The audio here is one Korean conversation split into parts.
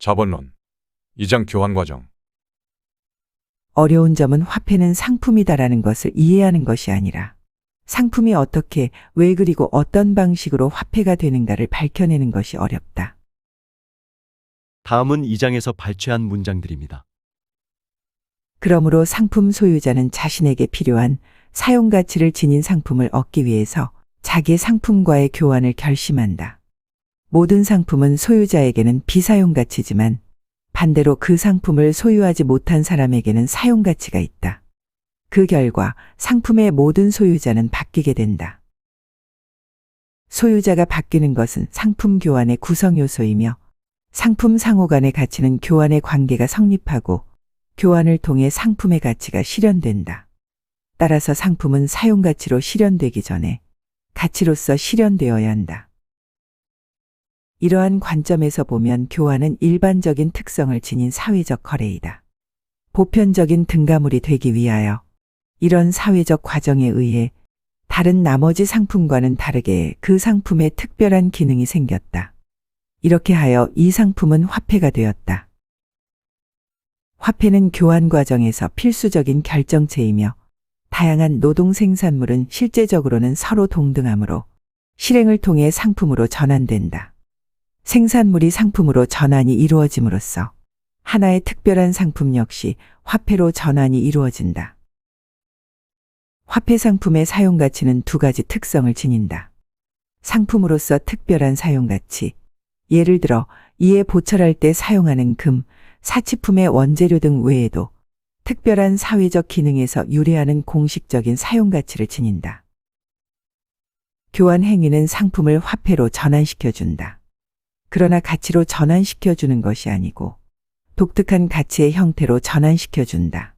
자본론 2장 교환 과정. 어려운 점은 화폐는 상품이다라는 것을 이해하는 것이 아니라 상품이 어떻게, 왜 그리고 어떤 방식으로 화폐가 되는가를 밝혀내는 것이 어렵다. 다음은 2장에서 발췌한 문장들입니다. 그러므로 상품 소유자는 자신에게 필요한 사용 가치를 지닌 상품을 얻기 위해서 자기 상품과의 교환을 결심한다. 모든 상품은 소유자에게는 비사용 가치지만 반대로 그 상품을 소유하지 못한 사람에게는 사용 가치가 있다. 그 결과 상품의 모든 소유자는 바뀌게 된다. 소유자가 바뀌는 것은 상품 교환의 구성 요소이며 상품 상호 간의 가치는 교환의 관계가 성립하고 교환을 통해 상품의 가치가 실현된다. 따라서 상품은 사용 가치로 실현되기 전에 가치로서 실현되어야 한다. 이러한 관점에서 보면 교환은 일반적인 특성을 지닌 사회적 거래이다. 보편적인 등가물이 되기 위하여 이런 사회적 과정에 의해 다른 나머지 상품과는 다르게 그 상품에 특별한 기능이 생겼다. 이렇게 하여 이 상품은 화폐가 되었다. 화폐는 교환 과정에서 필수적인 결정체이며 다양한 노동 생산물은 실제적으로는 서로 동등하므로 실행을 통해 상품으로 전환된다. 생산물이 상품으로 전환이 이루어짐으로써 하나의 특별한 상품 역시 화폐로 전환이 이루어진다. 화폐 상품의 사용 가치는 두 가지 특성을 지닌다. 상품으로서 특별한 사용 가치, 예를 들어 이에 보철할 때 사용하는 금, 사치품의 원재료 등 외에도 특별한 사회적 기능에서 유래하는 공식적인 사용 가치를 지닌다. 교환 행위는 상품을 화폐로 전환시켜준다. 그러나 가치로 전환시켜주는 것이 아니고 독특한 가치의 형태로 전환시켜준다.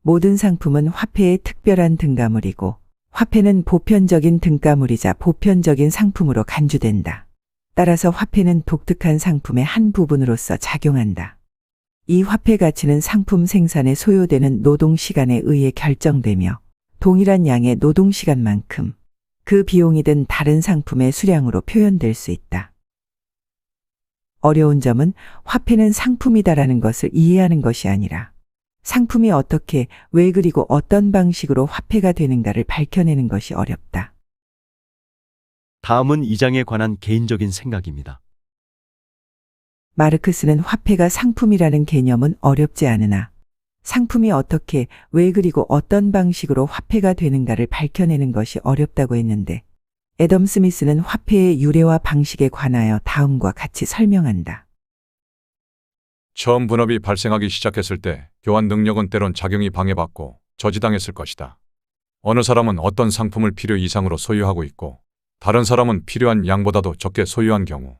모든 상품은 화폐의 특별한 등가물이고 화폐는 보편적인 등가물이자 보편적인 상품으로 간주된다. 따라서 화폐는 독특한 상품의 한 부분으로서 작용한다. 이 화폐 가치는 상품 생산에 소요되는 노동 시간에 의해 결정되며 동일한 양의 노동 시간만큼 그 비용이든 다른 상품의 수량으로 표현될 수 있다. 어려운 점은 화폐는 상품이다라는 것을 이해하는 것이 아니라 상품이 어떻게, 왜 그리고 어떤 방식으로 화폐가 되는가를 밝혀내는 것이 어렵다. 다음은 2장에 관한 개인적인 생각입니다. 마르크스는 화폐가 상품이라는 개념은 어렵지 않으나 상품이 어떻게, 왜 그리고 어떤 방식으로 화폐가 되는가를 밝혀내는 것이 어렵다고 했는데 애덤 스미스는 화폐의 유래와 방식에 관하여 다음과 같이 설명한다. 처음 분업이 발생하기 시작했을 때 교환 능력은 때론 작용이 방해받고 저지당했을 것이다. 어느 사람은 어떤 상품을 필요 이상으로 소유하고 있고 다른 사람은 필요한 양보다도 적게 소유한 경우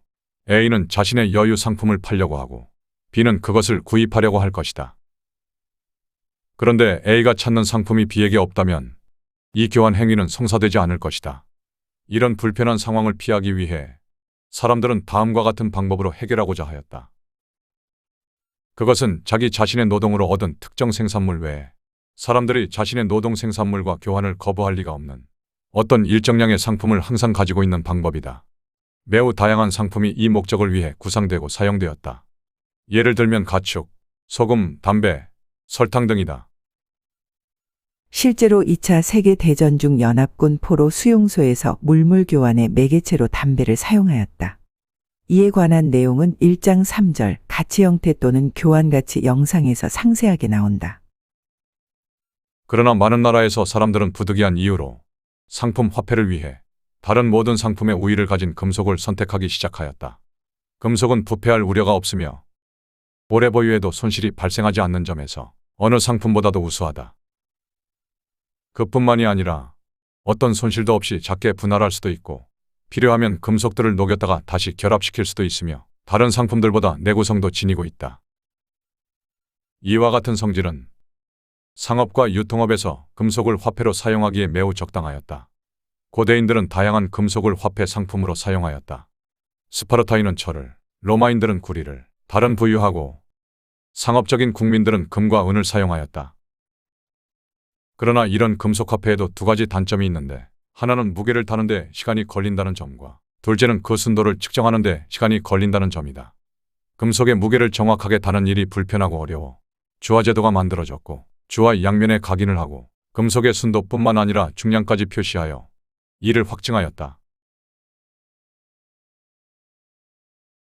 A는 자신의 여유 상품을 팔려고 하고 B는 그것을 구입하려고 할 것이다. 그런데 A가 찾는 상품이 B에게 없다면 이 교환 행위는 성사되지 않을 것이다. 이런 불편한 상황을 피하기 위해 사람들은 다음과 같은 방법으로 해결하고자 하였다. 그것은 자기 자신의 노동으로 얻은 특정 생산물 외에 사람들이 자신의 노동 생산물과 교환을 거부할 리가 없는 어떤 일정량의 상품을 항상 가지고 있는 방법이다. 매우 다양한 상품이 이 목적을 위해 구상되고 사용되었다. 예를 들면 가축, 소금, 담배, 설탕 등이다. 실제로 2차 세계대전 중 연합군 포로 수용소에서 물물 교환의 매개체로 담배를 사용하였다. 이에 관한 내용은 1장 3절 가치 형태 또는 교환 가치 영상에서 상세하게 나온다. 그러나 많은 나라에서 사람들은 부득이한 이유로 상품 화폐를 위해 다른 모든 상품의 우위를 가진 금속을 선택하기 시작하였다. 금속은 부패할 우려가 없으며 오래 보유해도 손실이 발생하지 않는 점에서 어느 상품보다도 우수하다. 그뿐만이 아니라 어떤 손실도 없이 작게 분할할 수도 있고 필요하면 금속들을 녹였다가 다시 결합시킬 수도 있으며 다른 상품들보다 내구성도 지니고 있다. 이와 같은 성질은 상업과 유통업에서 금속을 화폐로 사용하기에 매우 적당하였다. 고대인들은 다양한 금속을 화폐 상품으로 사용하였다. 스파르타인은 철을, 로마인들은 구리를, 다른 부유하고 상업적인 국민들은 금과 은을 사용하였다. 그러나 이런 금속 화폐에도 두 가지 단점이 있는데 하나는 무게를 다는데 시간이 걸린다는 점과 둘째는 그 순도를 측정하는데 시간이 걸린다는 점이다. 금속의 무게를 정확하게 다는 일이 불편하고 어려워 주화제도가 만들어졌고 주화 양면에 각인을 하고 금속의 순도뿐만 아니라 중량까지 표시하여 이를 확증하였다.